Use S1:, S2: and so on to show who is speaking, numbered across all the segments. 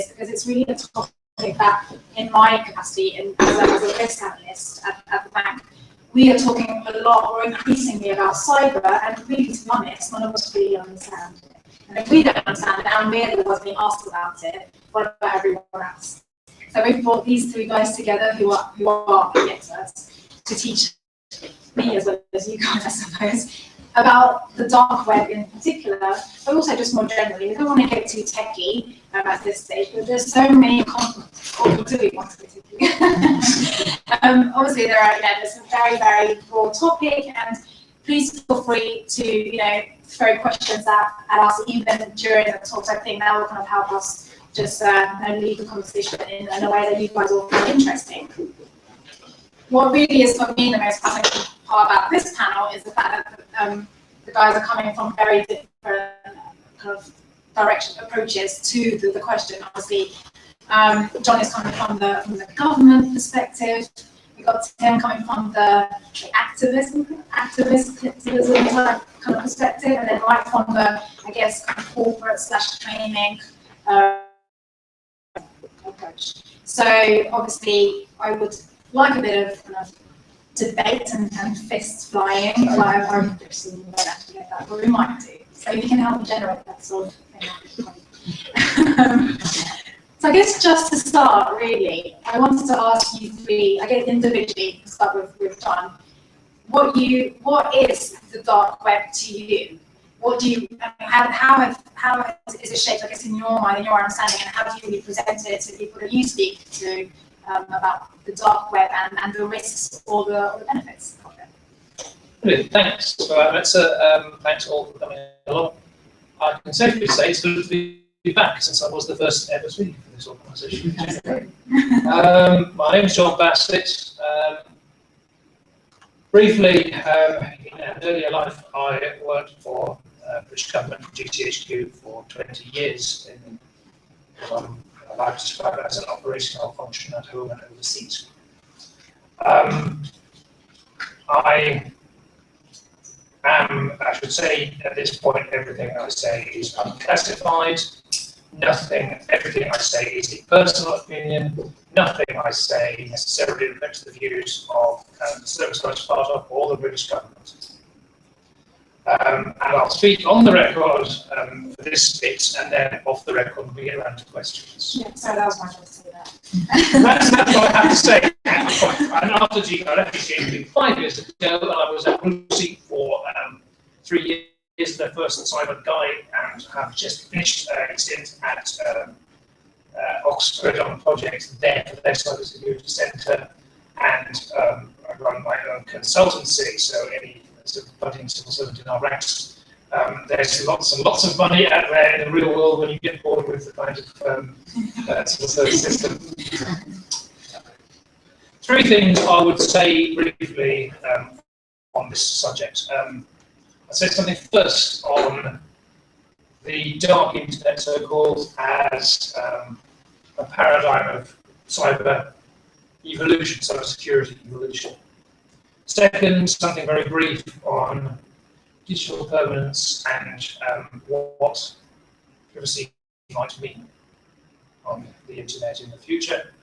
S1: because it's really a topic that, in my capacity and as a risk analyst at the bank, we are talking a lot or increasingly about cyber, and really, to be honest, none of us really understand it. And if we don't understand it, and we're the ones being asked about it, what about everyone else? So we've brought these three guys together who are the experts to teach me as well as you guys, I suppose, about the dark web in particular, but also just more generally. We don't want to get too techie at this stage, but there's so many or do we want to get techie? Obviously, there's a very, very broad topic, and please feel free to throw questions at us even during the talks. I think that will kind of help us just lead the conversation in a way that you guys all find interesting. What really is for me the most fascinating part about this panel is the fact that the guys are coming from very different kind of approaches to the question. Obviously, John is coming from the government perspective. We've got Tim coming from the activism type kind of perspective, and then Mike from the, I guess, kind of corporate / training approach. So obviously, I would like a bit of kind of debate and fists flying. I'm assuming we don't actually get that, but we might do. So if you can help me generate that sort of thing. So I guess just to start, really, I wanted to ask you three, I guess individually, to start with John, what is the dark web to you? What do you, how is it shaped, I guess, in your mind, in your understanding, and how do you really present it to people that you speak to about the dark web and the risks or the benefits of it?
S2: Brilliant, thanks for that, Metsa. Thanks all for coming along. I can safely say it's good to be back, since I was the first ever speaker for this organisation. My name is John Bassett. Briefly, in an earlier life, I worked for British government, GCHQ, for 20 years. I like to describe it as an operational function at home and overseas. I should say at this point, everything I say is unclassified. Everything I say is a personal opinion. Nothing I say necessarily reflects the views of the service I was part of or the British government. And I'll speak on the record for this bit, and then off the record we get around to questions.
S1: Yeah, so that was my job to say that.
S2: That's what I have to say. And after I left GCHQ 5 years ago, and I was at Lucy for 3 years, their first cyber guy, and have just finished a stint at Oxford on a project there for their cybersecurity centre, and I run my own consultancy, so any sort of budding civil servant in our ranks. There's lots and lots of money out there in the real world when you get bored with the kind of civil service system. Three things I would say briefly on this subject. I'd say something first on the dark internet, so-called, as a paradigm of cyber evolution, cyber security evolution. Second, something very brief on digital permanence and what privacy might mean on the internet in the future.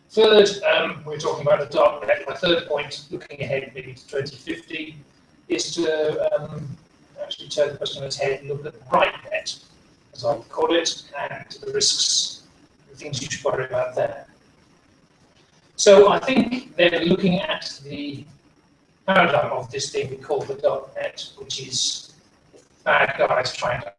S2: Third, we're talking about the dark net. My third point, looking ahead maybe to 2050, is to actually turn the question on its head and look at the bright net, as I would call it, and the risks, the things you should worry about there. So I think then looking at the paradigm of this thing we call the dark net, which is bad guys trying to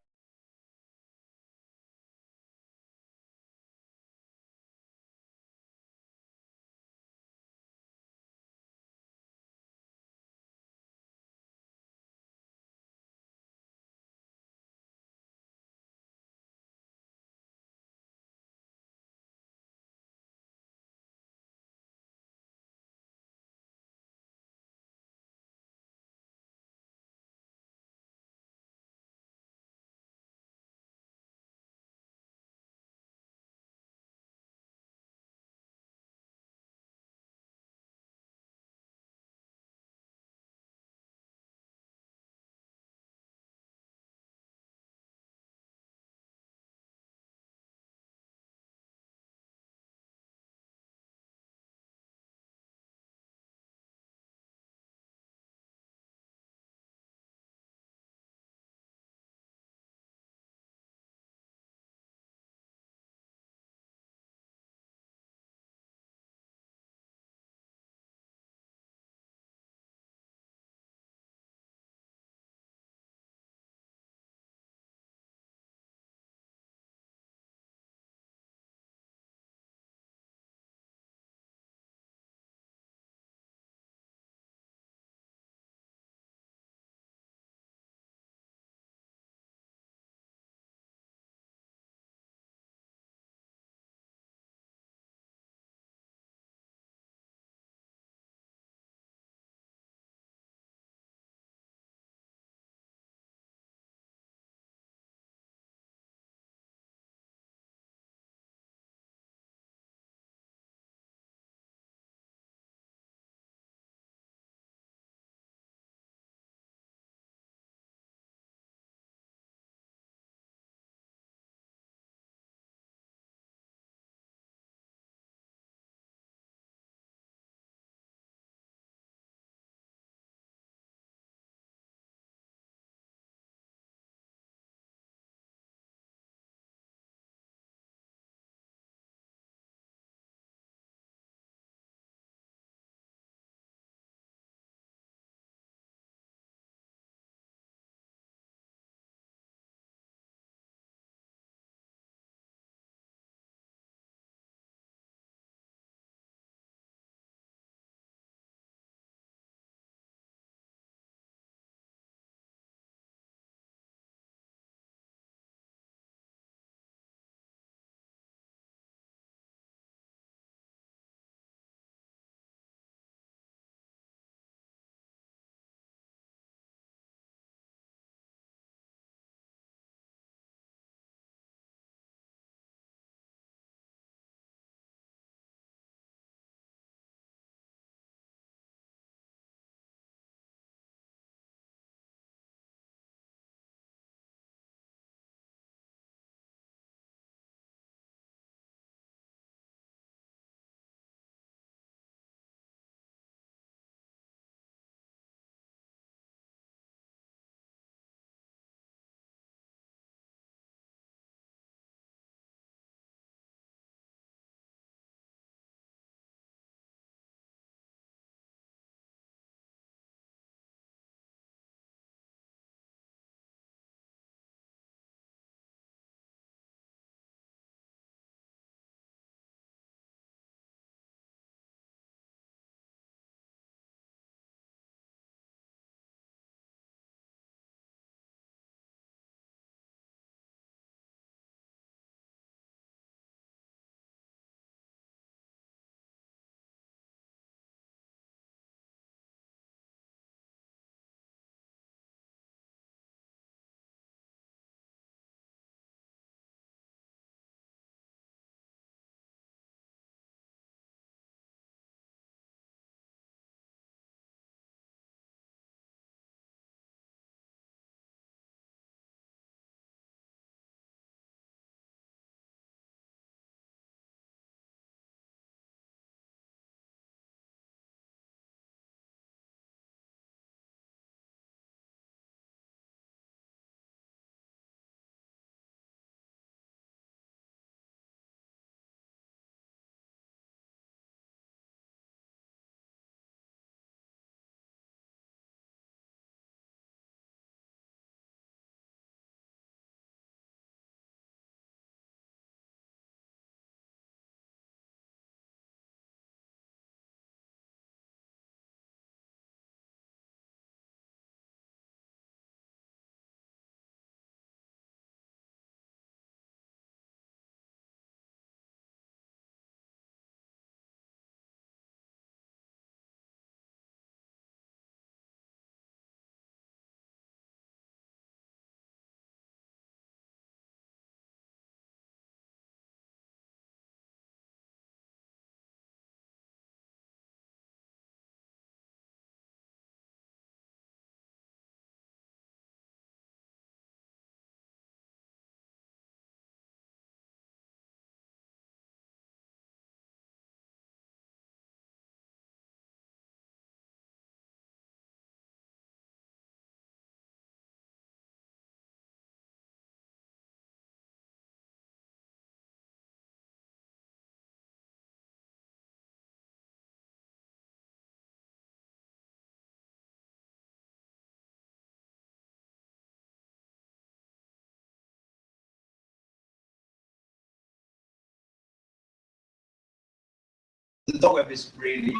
S3: the dark web is really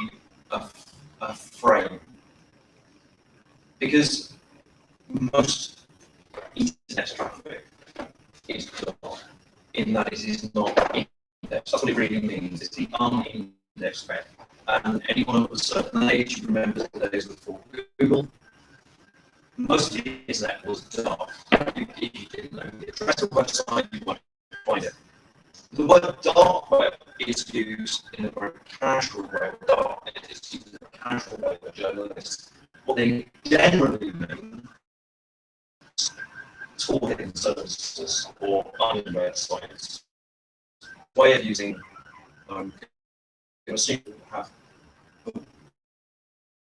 S3: a frame, because most internet traffic is dark in that it is not indexed. That's what it really means. It's the unindexed web. And anyone of a certain age remembers the days before Google. Most of the internet was dark. If you didn't know the address of a website, you wanted to find it. The word dark web is used in a very casual way. Dark is used in a casual way by journalists. What they generally mean is talking services or unread sites. Way of using people have a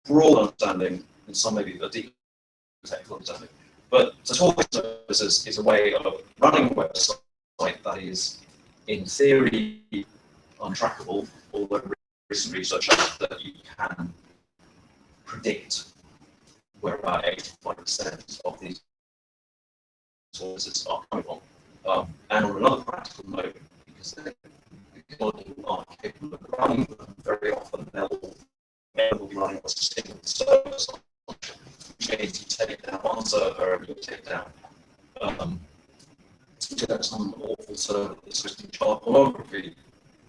S3: broad understanding and some maybe a deep technical understanding. But to talk services is a way of running a website that is, in theory, untrackable, although recent research shows that you can predict where about 85% of these sources are coming from. And on another practical note, because people aren't capable of running them, very often they'll be running on a single server, which means you take down one server and you take down some awful server that's hosting child pornography,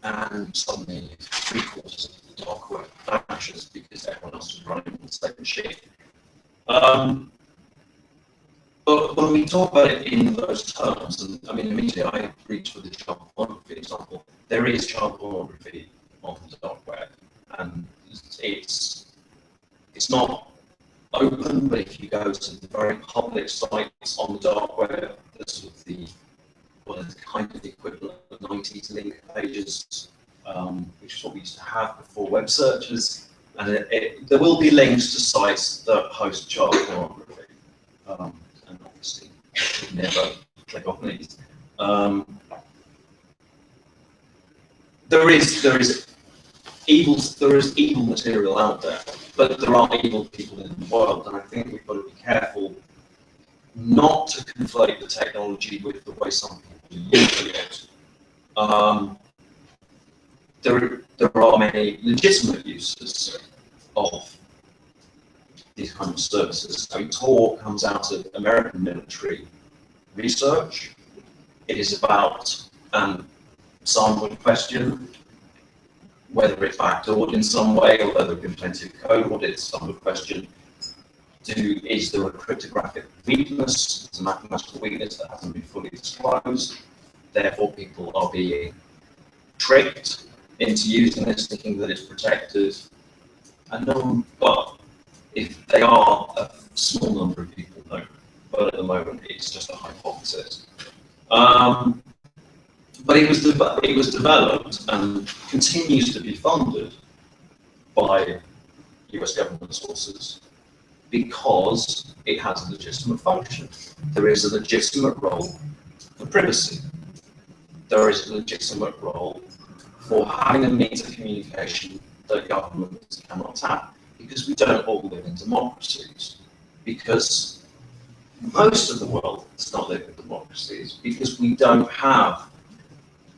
S3: and suddenly 3/4 of the dark web vanishes because everyone else is running on the same machine. But when we talk about it in those terms, and I mean, immediately I reach for the child pornography example. There is child pornography on the dark web, and it's not open, but if you go to the very public sites on the dark web, there's sort of the kind of the equivalent of 90s link pages, which is what we used to have before web searches, and there will be links to sites that host child pornography, and obviously never click on these. There is evil material out there, but there are evil people in the world, and I think we've got to be careful not to conflate the technology with the way some people use it. There are many legitimate uses of these kinds of services. So Tor comes out of American military research. It is about, some would question whether it's backdoored in some way, although there have been plenty of code audits. Some would question, is there a cryptographic weakness, it's a mathematical weakness that hasn't been fully disclosed, therefore people are being tricked into using this, thinking that it's protected, and no, well, if they are a small number of people, no, but at the moment it's just a hypothesis. But it was developed and continues to be funded by US government sources because it has a legitimate function. There is a legitimate role for privacy. There is a legitimate role for having a means of communication that governments cannot tap, because we don't all live in democracies, because most of the world does not live in democracies, because we don't have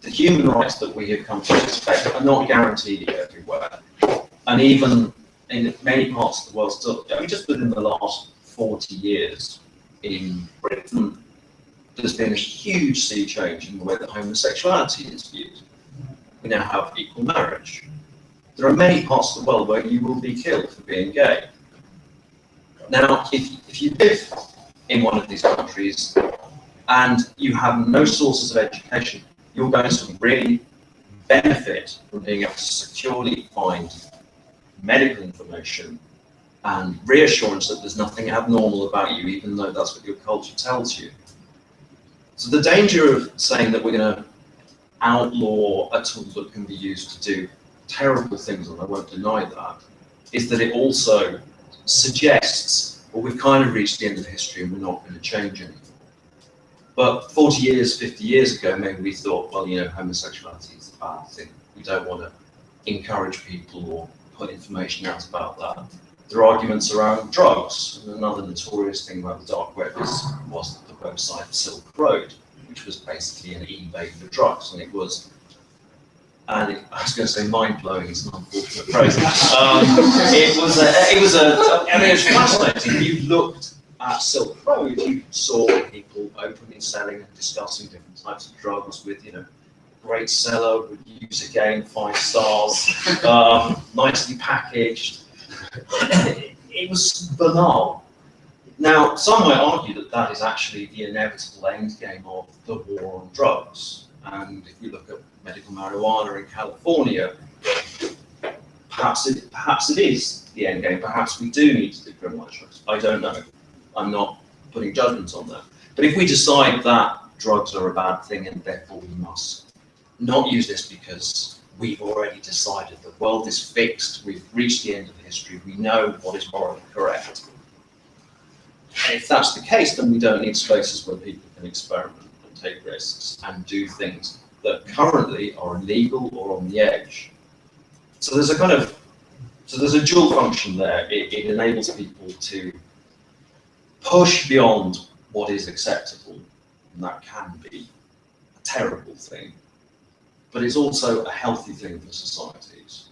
S3: the human rights that we have come to expect are not guaranteed everywhere. And even in many parts of the world, still, I mean, just within the last 40 years in Britain, there's been a huge sea change in the way that homosexuality is viewed. We now have equal marriage. There are many parts of the world where you will be killed for being gay. Now, if you live in one of these countries and you have no sources of education, you're going to really benefit from being able to securely find medical information and reassurance that there's nothing abnormal about you, even though that's what your culture tells you. So the danger of saying that we're going to outlaw a tool that can be used to do terrible things, and I won't deny that, is that it also suggests, well, we've kind of reached the end of history and we're not going to change anything. But 40 years, 50 years ago, maybe we thought, well, you know, homosexuality is a bad thing. We don't want to encourage people or put information out about that. There are arguments around drugs. And another notorious thing about the dark web was the website Silk Road, which was basically an eBay for drugs. And it was and I was going to say mind-blowing is an unfortunate phrase. It was fascinating. You looked at Silk Road, you saw people openly selling and discussing different types of drugs with, great seller, would use again, 5 stars, nicely packaged. It was banal. Now, some might argue that that is actually the inevitable end game of the war on drugs. And if we look at medical marijuana in California, perhaps it is the end game. Perhaps we do need to decriminalise drugs. I don't know. I'm not putting judgments on that. But if we decide that drugs are a bad thing and therefore we must not use this because we've already decided the world is fixed, we've reached the end of history, we know what is morally correct. And if that's the case, then we don't need spaces where people can experiment and take risks and do things that currently are illegal or on the edge. So there's a dual function there. It enables people to push beyond what is acceptable, and that can be a terrible thing. But it's also a healthy thing for societies.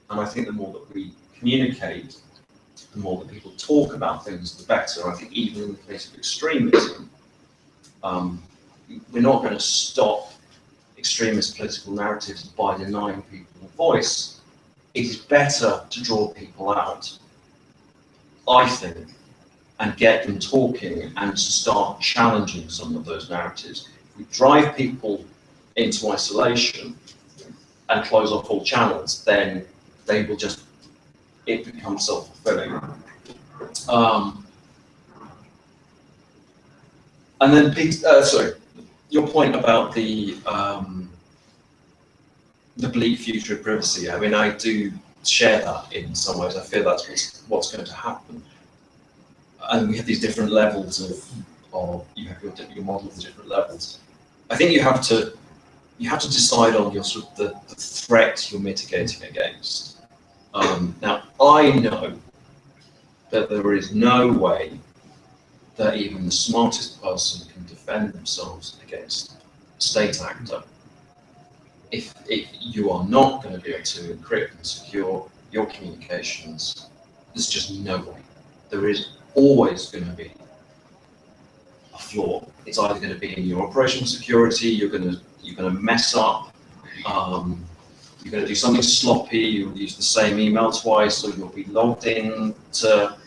S3: And I think the more that we communicate, the more that people talk about things, the better. I think even in the case of extremism, we're not going to stop extremist political narratives by denying people a voice. It is better to draw people out, I think, and get them talking and to start challenging some of those narratives. If we drive people into isolation and close off all channels, then they will just, it becomes self-fulfilling. And then, sorry, your point about the bleak future of privacy. I mean, I do share that in some ways. I feel that's what's going to happen. And we have these different levels of you have your model of the different levels. I think you have to decide on your sort of the threat you're mitigating against. Now, I know that there is no way that even the smartest person can defend themselves against a state actor. If you are not going to be able to encrypt and secure your communications, there's just no way. There is always going to be a flaw. It's either going to be in your operational security, you're going to mess up, you're going to do something sloppy, you'll use the same email twice, or you'll be logged in to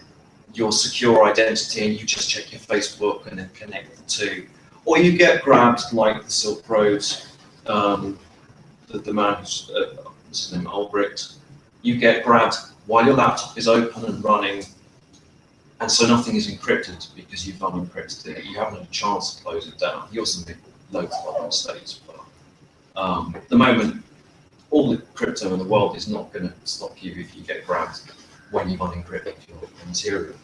S3: your secure identity and you just check your Facebook and then connect the two. Or you get grabbed like the Silk Road, the man who's his name, Albrecht, you get grabbed while your laptop is open and running, and so nothing is encrypted because you've unencrypted it. You haven't had a chance to close it down. You also make loads of other mistakes. But the moment, all the crypto in the world is not going to stop you if you get grabbed when you've unencrypted your material.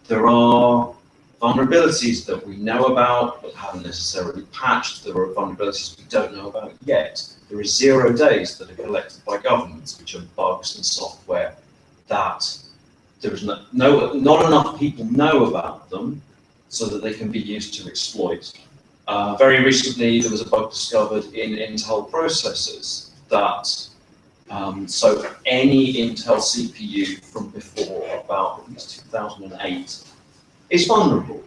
S3: There are vulnerabilities that we know about but haven't necessarily patched. There are vulnerabilities we don't know about yet. There are 0 days that are collected by governments, which are bugs and software that there is not enough people know about them so that they can be used to exploit. Very recently, there was a bug discovered in Intel processors that, so any Intel CPU from before about at least 2008 is vulnerable.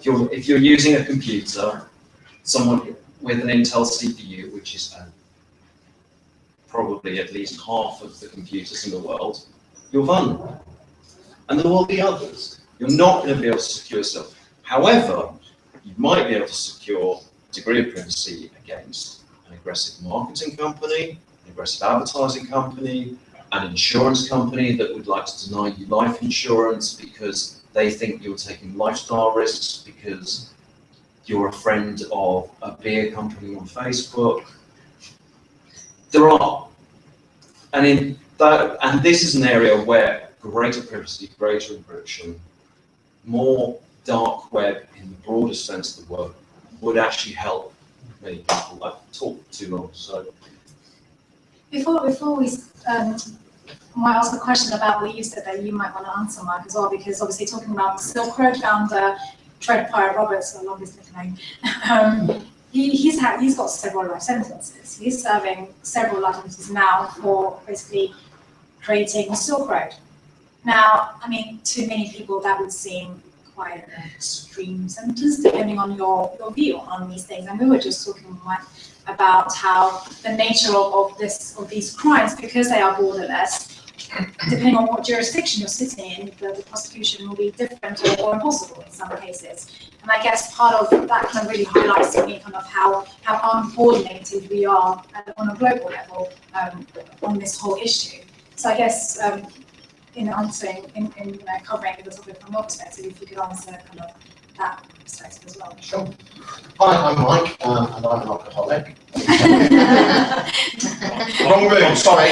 S3: If you're using a computer, someone with an Intel CPU, which is probably at least half of the computers in the world, you're vulnerable. And there will be others. You're not going to be able to secure yourself. However, you might be able to secure a degree of privacy against an aggressive marketing company, an aggressive advertising company, an insurance company that would like to deny you life insurance because they think you're taking lifestyle risks because you're a friend of a beer company on Facebook. There are. And this is an area where greater privacy, greater encryption, more dark web in the broadest sense of the word would actually help many people. I've talked too long, so.
S1: Before we might ask a question about what you said there, you might want to answer, Mark, as well, because obviously talking about Silk Road founder, Tread Pirate Roberts, the longest nickname, he's got several life sentences. He's serving several life sentences now for basically creating a Silk Road. Now, I mean, to many people that would seem quite an extreme sentence, depending on your view on these things. And we were just talking about how the nature of these crimes, because they are borderless, depending on what jurisdiction you're sitting in, the prosecution will be different or impossible in some cases. And I guess part of that kind of really highlights to me kind of how uncoordinated we are on a global level on this whole issue. So I guess in answering, in covering the topic from your perspective, if you could answer kind of that perspective as well.
S4: Sure. Hi, I'm Mike, and I'm an alcoholic. Wrong room, sorry.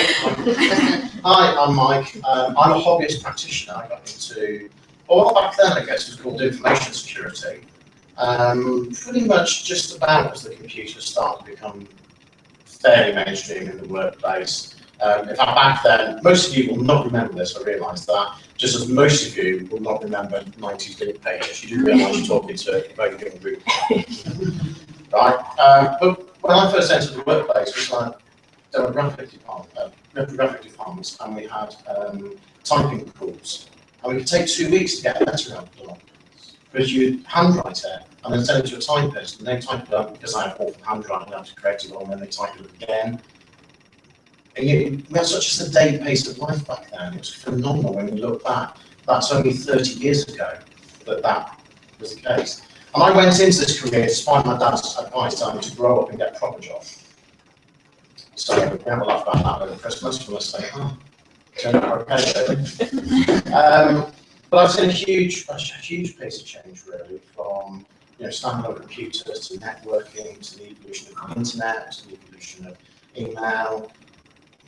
S4: Hi, I'm Mike. I'm a hobbyist practitioner. I got into, well, back then I guess it was called information security. Pretty much just about as the computers started to become fairly mainstream in the workplace. In fact, back then, most of you will not remember this, I realise that, just as most of you will not remember 90s link pages. You do realise you're talking to a very young group. Right? But when I first entered the workplace, we had demographic departments, and we had typing calls. And we could take 2 weeks to get a letter out done. Because you'd handwrite it, and then send it to a typist, and they type it up, because I have awful handwriting, I have to correct it all, and then they type it up again. And we had such a sedate pace of life back then. It was phenomenal when we look back. That's only 30 years ago that was the case. And I went into this career despite my dad's advice telling me to grow up and get a proper job. So we have a laugh about that over Christmas. We'll say, oh, turned out okay, really. But I've seen a huge pace of change, really, from standalone computers to networking to the evolution of the internet to the evolution of email.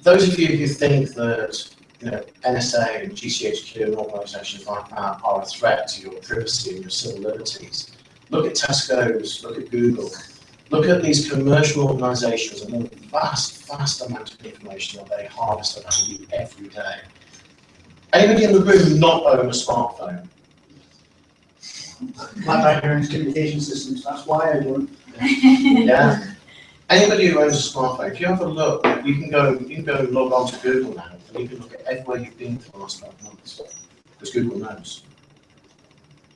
S4: Those of you who think that NSA and GCHQ and organisations like that are a threat to your privacy and your civil liberties, look at Tesco's, look at Google, look at these commercial organisations and the vast amount of information that they harvest about you every day. Anybody in the room not own a smartphone?
S5: My background is communication systems, that's why I don't.
S4: Yeah. Anybody who owns a smartphone, if you have a look, you can go and log on to Google now, and you can look at everywhere you've been for the last 12 months, because Google knows.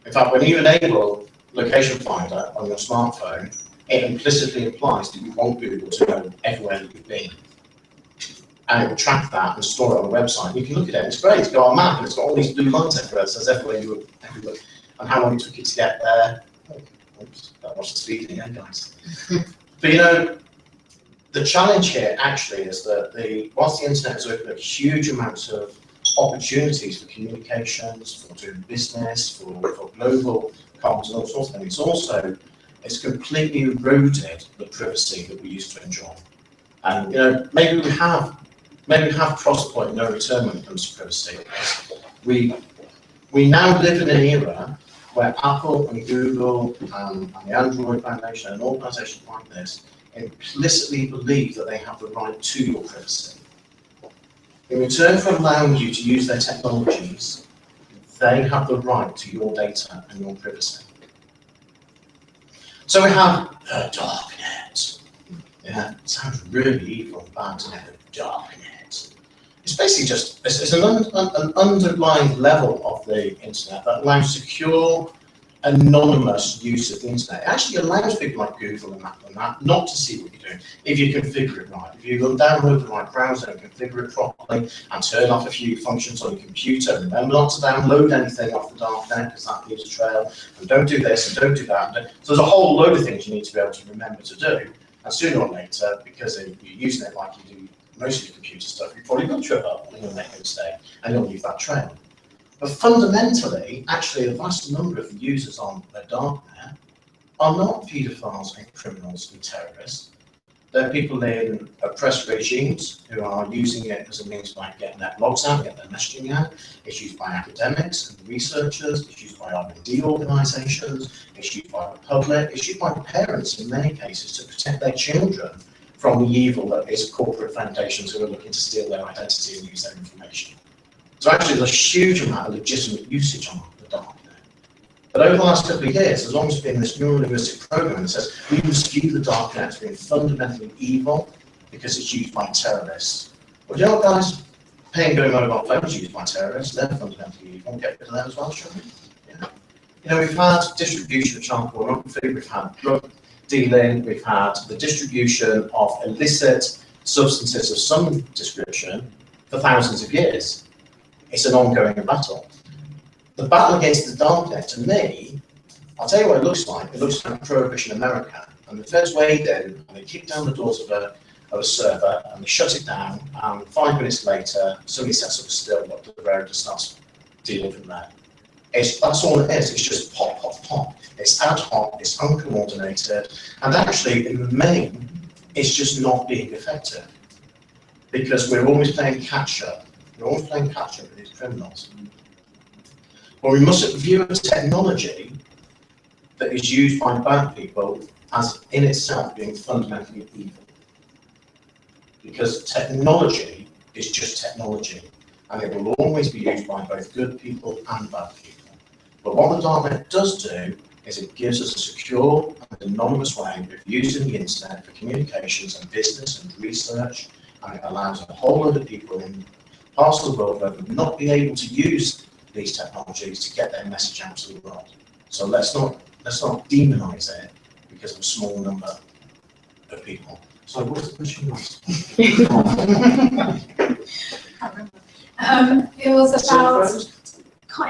S4: In fact, when you enable Location Finder on your smartphone, it implicitly implies that you want Google to know everywhere that you've been. And it will track that and store it on the website. You can look at it, it's great, it's got a map, and it's got all these blue lines everywhere, it says everywhere you were, and how long it took you to get there. Oops, that was the speeding again, guys. But the challenge here actually is that whilst the internet has opened up huge amounts of opportunities for communications, for doing business, for global comms and all sorts of things, it's completely eroded the privacy that we used to enjoy. And maybe we have crossed the point of no return when it comes to privacy. We now live in an era where Apple and Google and the Android Foundation and organisations like this implicitly believe that they have the right to your privacy. In return for allowing you to use their technologies, they have the right to your data and your privacy. So we have the darknet. Yeah, it sounds really evil and bad to have the darknet. It's basically just it's an underlying level of the internet that allows secure, anonymous use of the internet. It actually allows people like Google and that not to see what you're doing if you configure it right. If you go download the right browser and configure it properly and turn off a few functions on your computer, remember not to download anything off the darknet because that leaves a trail, and don't do this and don't do that. So there's a whole load of things you need to be able to remember to do, and sooner or later, because you're using it like you do most of your computer stuff, you probably will trip up and you'll make a mistake and you'll leave that trail. But fundamentally, actually, a vast number of the users on the darknet are not paedophiles and criminals and terrorists. They're people in oppressed regimes who are using it as a means by getting their blogs out, getting their messaging out. It's used by academics and researchers. It's used by R&D organisations. It's used by the public. It's used by parents in many cases to protect their children from the evil that is corporate foundations who are looking to steal their identity and use their information. So actually, there's a huge amount of legitimate usage on the darknet. But over the last couple of years, as long as there's been this neurolinguistic program that says we must view the dark net as being fundamentally evil because it's used by terrorists. Well, you know what, guys? Paying going mobile phones used by terrorists, they're fundamentally evil. Get rid of them as well, shall we? Yeah. You know, we've had distribution of child pornography, we've had drug dealing, we've had the distribution of illicit substances of some description for thousands of years. It's an ongoing battle. The battle against the darknet, to me, I'll tell you what it looks like. It looks like Prohibition America. And the feds wade in and they kick down the doors of a server and they shut it down. And 5 minutes later, somebody sets up a still, but the Moderator starts dealing from there. That's all it is. It's just pop, pop, pop. It's ad hoc, it's uncoordinated, and actually, in the main, it's just not being effective. Because we're always playing catch-up. We're always playing catch-up with these criminals. Well, we mustn't view technology that is used by bad people as in itself being fundamentally evil. Because technology is just technology, and it will always be used by both good people and bad people. But what the darknet does do is it gives us a secure and anonymous way of using the internet for communications and business and research, and it allows a whole lot of people in parts of the world that would not be able to use these technologies to get their message out to the world. So let's not demonize it because of a small number of people. So what's the question you asked?
S1: It was about.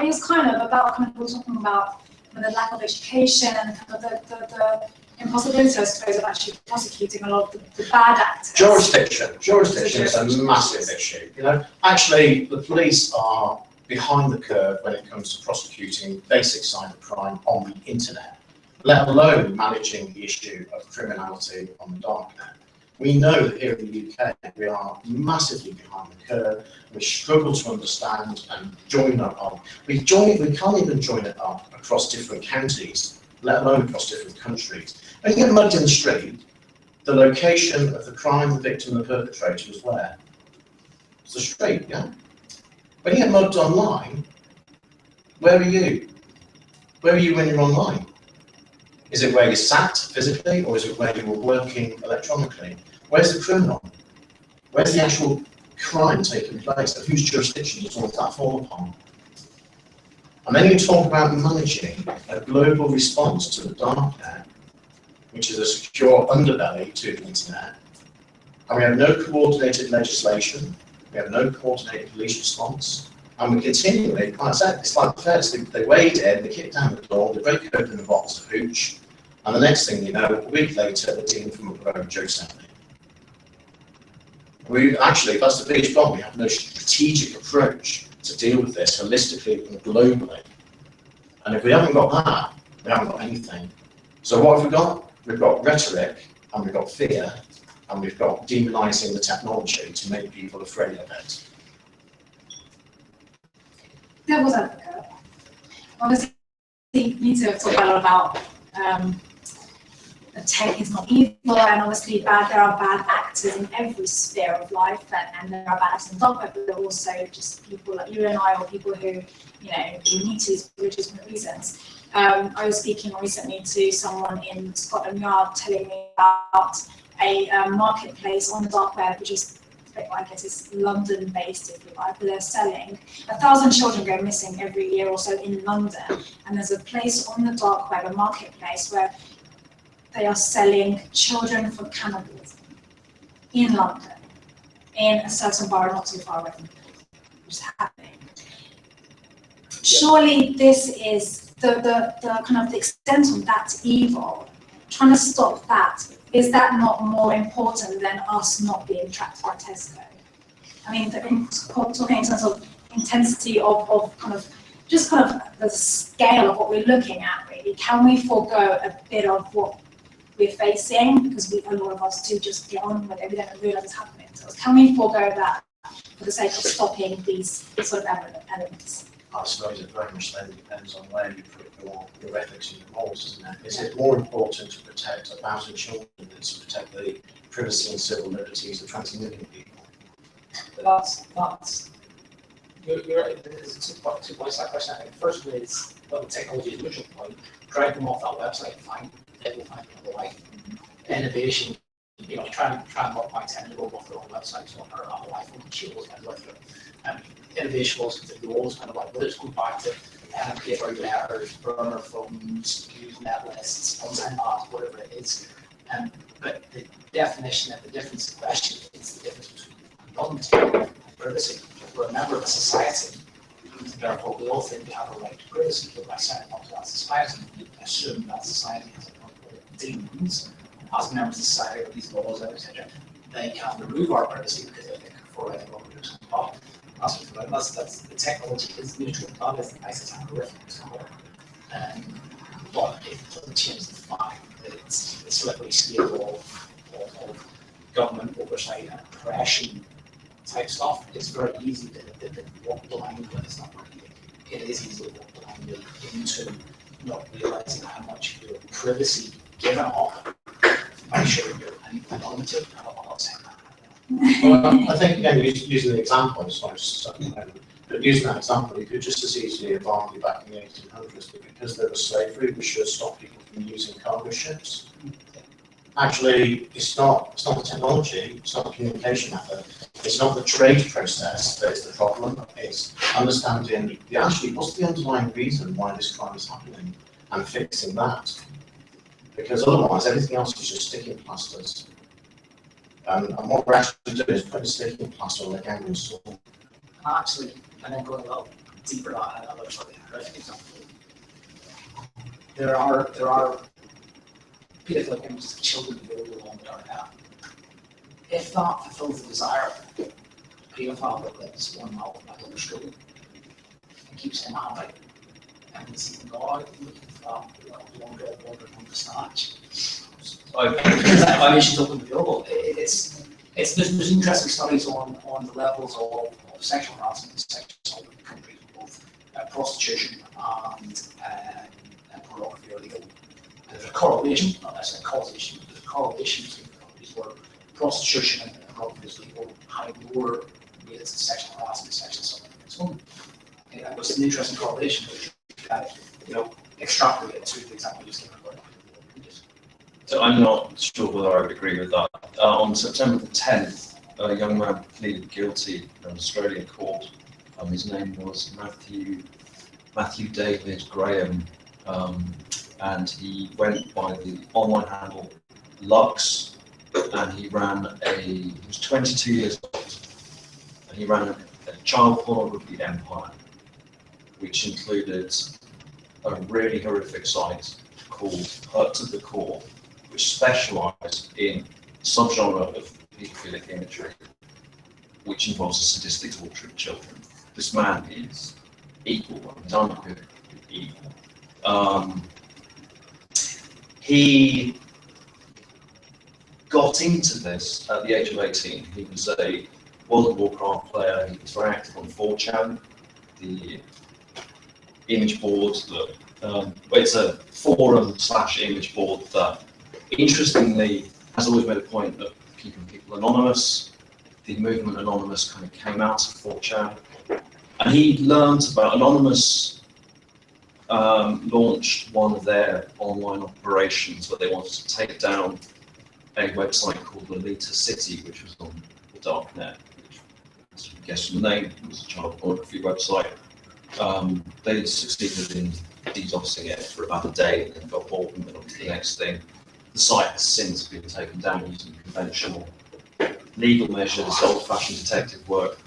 S1: It was kind of about we were talking about the lack of education and kind of the impossibility, I suppose, of actually prosecuting a lot of the bad actors.
S4: Jurisdiction is a massive issue. You know, actually, the police are behind the curve when it comes to prosecuting basic cybercrime on the internet, let alone managing the issue of criminality on the darknet. We know that here in the UK, we are massively behind the curve. We struggle to understand and join up on. We can't even join it up across different counties, let alone across different countries. When you get mugged in the street, the location of the crime, the victim, the perpetrator is where? It's the street, yeah? When you get mugged online, where are you? Where are you when you're online? Is it where you sat physically, or is it where you were working electronically? Where's the criminal? Where's the actual crime taking place? Whose jurisdiction does all of that fall upon? And then you talk about managing a global response to the darknet, which is a secure underbelly to the internet. And we have no coordinated legislation, we have no coordinated police response, and we continually, like I said, it's like the feds, they wade in, they kick down the door, they break open the bottles of hooch, and the next thing you know, a week later, they're dealing from a road joke something. We actually, that's the biggest problem, we have no strategic approach to deal with this holistically and globally. And if we haven't got that, we haven't got anything. So what have we got? We've got rhetoric, and we've got fear, and we've got demonizing the technology to make people afraid of it.
S1: Devil's advocate. Obviously, you need to talk a lot about tech is not evil, and obviously there are bad actors in every sphere of life, and there are bad actors in the dark web, but there are also just people like you and I, or people who, who need to use for legitimate reasons. I was speaking recently to someone in Scotland Yard telling me about a marketplace on the dark web, which is, I guess, it's London-based, if you like, but they're selling 1,000 children go missing every year or so in London, and there's a place on the dark web, a marketplace, where they are selling children for cannibalism in London, in a certain borough not too far away from which is happening. Surely this is the kind of the extent of that evil. Trying to stop that, is that not more important than us not being tracked by Tesco? I mean, talking in terms of intensity of kind of the scale of what we're looking at, really. Can we forego a bit of what we're facing, because a lot of us do just get on with it, we don't realise it's happening to us. Can we forego that for the sake of stopping these sort of elements?
S4: I suppose it very much then depends on where you put your ethics and your morals, isn't it? Is it more important to protect 1,000 children than to protect the privacy and civil liberties of 20 million people?
S6: But that's You're right. There's two points to that question. I think the first one is, well, the technology is neutral point. Drive them off that website, fine. They will find another way. Innovation, try and lock my 10 year old off their own websites on her Apple iPhone. She always kind of like it. Innovation was you always kind of like, whether it's going back to pen and paper letters, burner phones, use net lists, on-time pass, whatever it is. But the definition and the difference in question is the difference between anonymity and privacy. We're a member of a society, and therefore we all think we have a right to privacy, but by signing up to that society, we assume that society has a number of demons. As members of society with these laws, etc., they can remove our privacy because they think for letting what we're doing. That's the technology is neutral. That is the nicest algorithm to work. But it doesn't change the fact that it's the slippery scale of government oversight and oppression type stuff. It's very easy to walk the line when it's not working. It is easy to walk the line into not realizing how much your privacy given up by showing your anonymity. I'm not saying that.
S4: Well, I think again, using the example, but using that example, you could just as easily have argued back in the 1800s that because there was slavery, we should stop people from using cargo ships. Actually, it's not the technology, it's not the communication method, it's not the trade process that is the problem. It's understanding what's the underlying reason why this crime is happening and fixing that. Because otherwise, everything else is just sticking plasters. And what we're actually doing is putting a sticking plaster on a gangrene sore.
S6: Actually, and then going a little deeper on another sort of horrific example, there are pedophilic images of children available on the dark net. If that fulfills the desire of a paedophile that lives 1 mile from my other school and keeps him happy, and he's even got out looking for that longer to snatch. Because that information is open and available. There's interesting studies on the levels of sexual harassment and sexual assault in the country, both prostitution and pornography are legal. And there's a correlation, not necessarily causation, but there's a correlation between the countries where prostitution and pornography is legal, having lower rates of sexual harassment and sexual assault in its own. It was an interesting correlation, which extrapolate to the example you just gave.
S3: So I'm not sure whether I would agree with that. On September the 10th, a young man pleaded guilty in an Australian court. His name was Matthew David Graham, and he went by the online handle Lux, and he was 22 years old, and he ran a child pornography empire, which included a really horrific site called Hurt to the Core, which specialised in subgenre of paedophilic imagery, which involves a sadistic torture of children. This man is equal, he's unequivocally equal. He got into this at the age of 18. He was a World of Warcraft player. He was very active on 4chan, the image board that it's a forum/image board that, interestingly, has always made a point of keeping people anonymous. The movement Anonymous kind of came out of 4chan, and he learned about Anonymous. Launched one of their online operations where they wanted to take down a website called Lolita City, which was on the darknet, which, as you guess from the name, was a child pornography website. They succeeded in DDoSing it for about a day and then got bored and went on to the next thing. The site has since been taken down using conventional legal measures, old-fashioned detective work.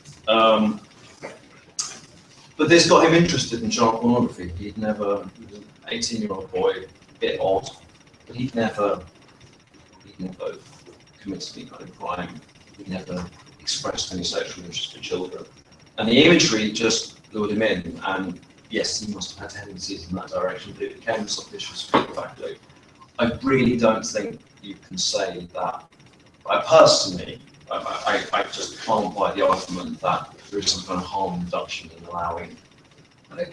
S3: But this got him interested in child pornography. He was an 18-year-old boy, a bit odd, but he'd never committed any kind of crime. He'd never expressed any sexual interest in children. And the imagery just lured him in, and yes, he must have had tendencies in that direction, but it became this vicious feedback loop. I really don't think you can say that. I personally, I just can't buy the argument that there is some kind of harm reduction in allowing.
S6: I think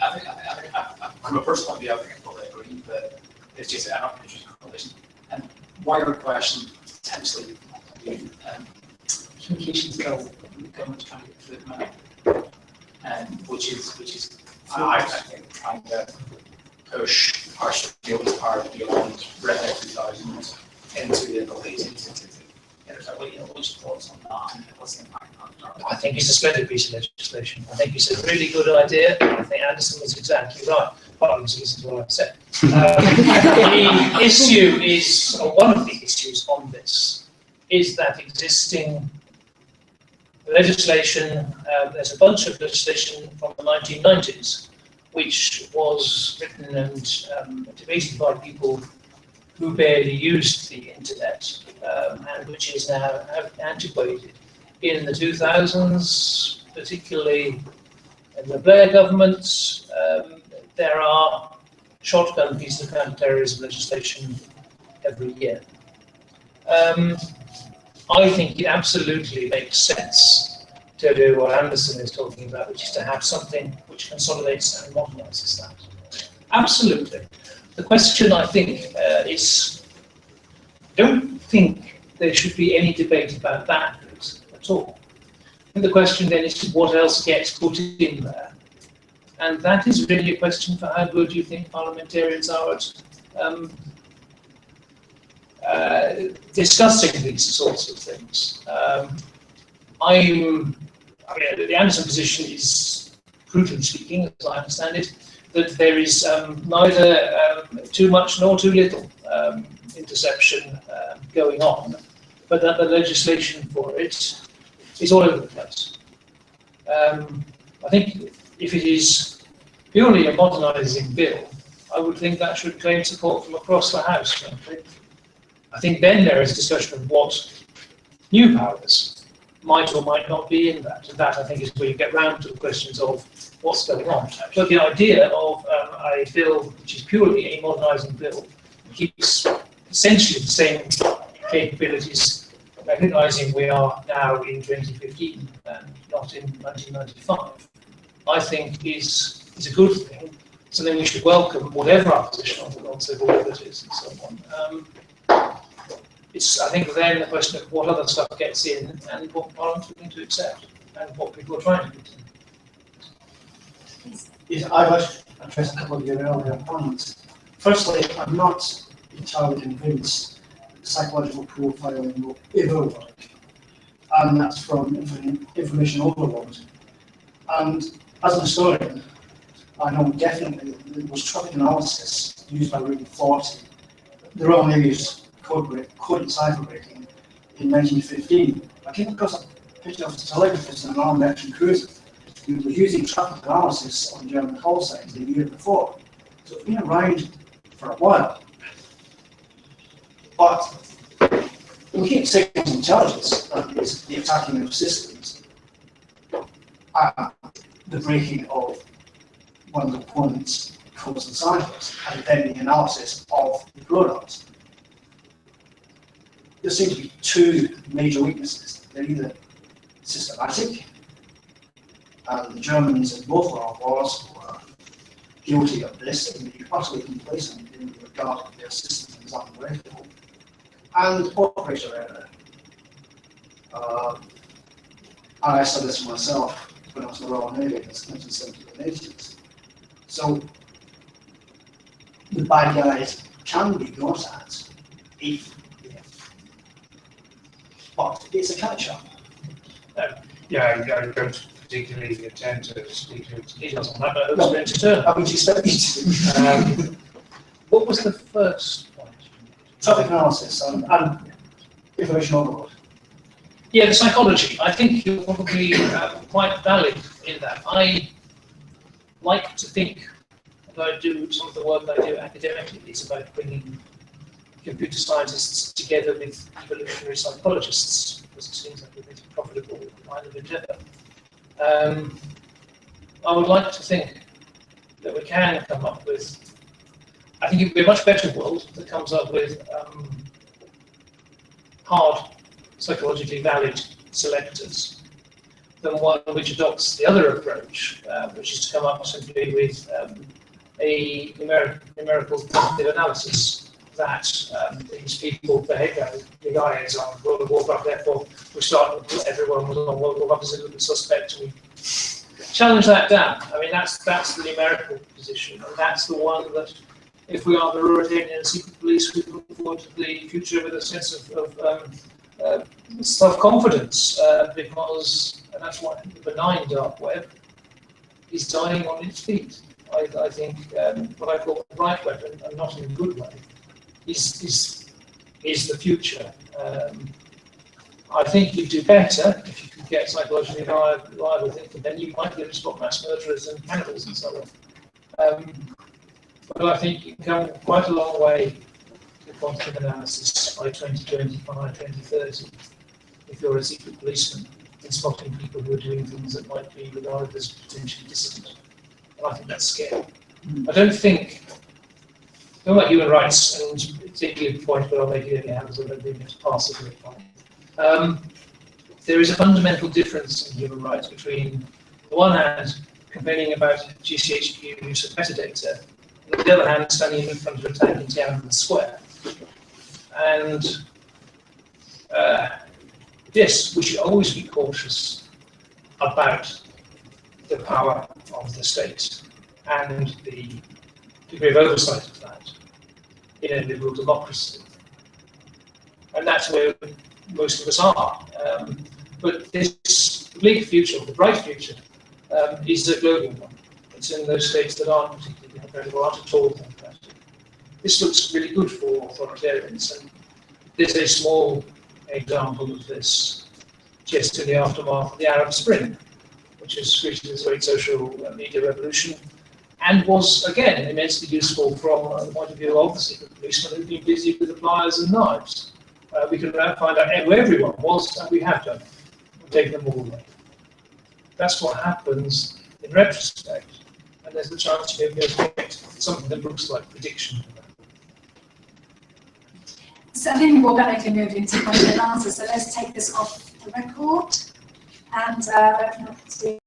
S6: from a personal point of view, I think I probably agree, but it's just an interesting correlation. And wider question, potentially, communication skills, the government's trying to get through the which is I think trying to push partial field power beyond Red 2000 into the ability to what's your thoughts on that? What's the impact on that?
S2: I think it's a splendid piece of legislation. I think it's a really good idea. I think Anderson was exactly right. Partly to listen to what I said. The issue is, or one of the issues on this, is that existing legislation, there's a bunch of legislation from the 1990s, which was written and debated by people who barely used the internet, and which is now antiquated. In the 2000s, particularly in the Blair government, there are shotgun pieces of counter-terrorism legislation every year. I think it absolutely makes sense to do what Anderson is talking about, which is to have something which consolidates and modernizes that. Absolutely. The question, I think, is, I don't think there should be any debate about that at all. And the question then is, what else gets put in there? And that is really a question for how good you think parliamentarians are at discussing these sorts of things. The Anderson position is, brutally speaking, as I understand it, that there is neither too much nor too little interception going on, but that the legislation for it is all over the place. I think if it is purely a modernising bill, I would think that should claim support from across the House, frankly. I think then there is discussion of what new powers might or might not be in that. And that, I think, is where you get round to the questions of what's going on. But the idea of a bill which is purely a modernising bill keeps essentially the same capabilities, recognising we are now in 2015 and not in 1995, I think is a good thing. Something we should welcome, whatever our position on the non-civil liberties and so on. It's, I think, then the question of what other stuff gets in and what Parliament's willing to accept and what people are trying to get in.
S5: Yes, I was addressed a couple of your earlier points. Firstly, I'm not entirely convinced that the psychological profiling will ever work, and that's from information overload. And as an historian, I know definitely that it was traffic analysis used by Route 40, the Royal Navy's code and cipher breaking in 1915. I came across a picture of a telegraphist in an armed action cruiser who was using traffic analysis on German call signs the year before. So it's been around for a while. But looking at signals intelligence, that is the attacking of systems, the breaking of one of the opponent's codes and ciphers, and then the analysis of the products. There seem to be two major weaknesses. They're either systematic, and the Germans in both world wars were guilty of this, and they're utterly complacent in regard to their systems as unbreakable, and operator error. And I saw this myself when I was in the Royal Navy in the 1970s and 80s. So the bad guys can be got at if, but it's a catch-up.
S2: Yeah, I don't particularly intend to speak to details on that, but I hope to turn.
S5: I would expect you to.
S2: What was the first point?
S5: Traffic analysis and information overload.
S2: Yeah, the psychology. I think you're probably quite valid in that. I like to think, and I do some of the work I do academically, is about bringing computer scientists together with evolutionary psychologists, because it seems like a really profitable line of endeavour. I would like to think that we can come up with, I think it would be a much better world that comes up with hard, psychologically valid selectors than one which adopts the other approach, which is to come up simply with a numerical quantitative analysis that these people behave. The guy is on World of Warcraft, therefore we start with everyone was on World of Warcraft as a little suspect. challenge that down. I mean, that's the numerical position, and that's the one that, if we are the Ruritanian and secret police, we look forward to the future with a sense of self-confidence, because that's why the benign dark web is dying on its feet. I think what I call the right web, and not in a good way, is the future. I think you'd do better if you could get psychologically reliable thinking, then you might be able to spot mass murderers and cannibals and so on. But I think you can come quite a long way to quantitative analysis by 2025, 2030, if you're a secret policeman, in spotting people who are doing things that might be regarded as potentially dissident. And I think that's scary. I don't like human rights, and particularly the point where I'll make it in the hands of being able to pass a great point. There is a fundamental difference in human rights between, on the one hand, complaining about GCHQ use of metadata, and on the other hand, standing in front of a tank in Tiananmen Square. And yes, we should always be cautious about the power of the state and the degree of oversight of that in a liberal democracy. And that's where most of us are. But this bleak future, the bright future, is a global one. It's in those states that aren't particularly democratic or aren't at all democratic. This looks really good for authoritarians, and there's a small example of this just in the aftermath of the Arab Spring, which has created this great social media revolution, and was, again, immensely useful from the point of view of the secret policemen who've been busy with the pliers and knives. We can now find out where everyone was, and we have done, and take them all away. That's what happens in retrospect, and there's the chance you may be able to get something that looks like prediction.
S1: So I think we've organically moved into question and answer, so let's take this off the record and open up to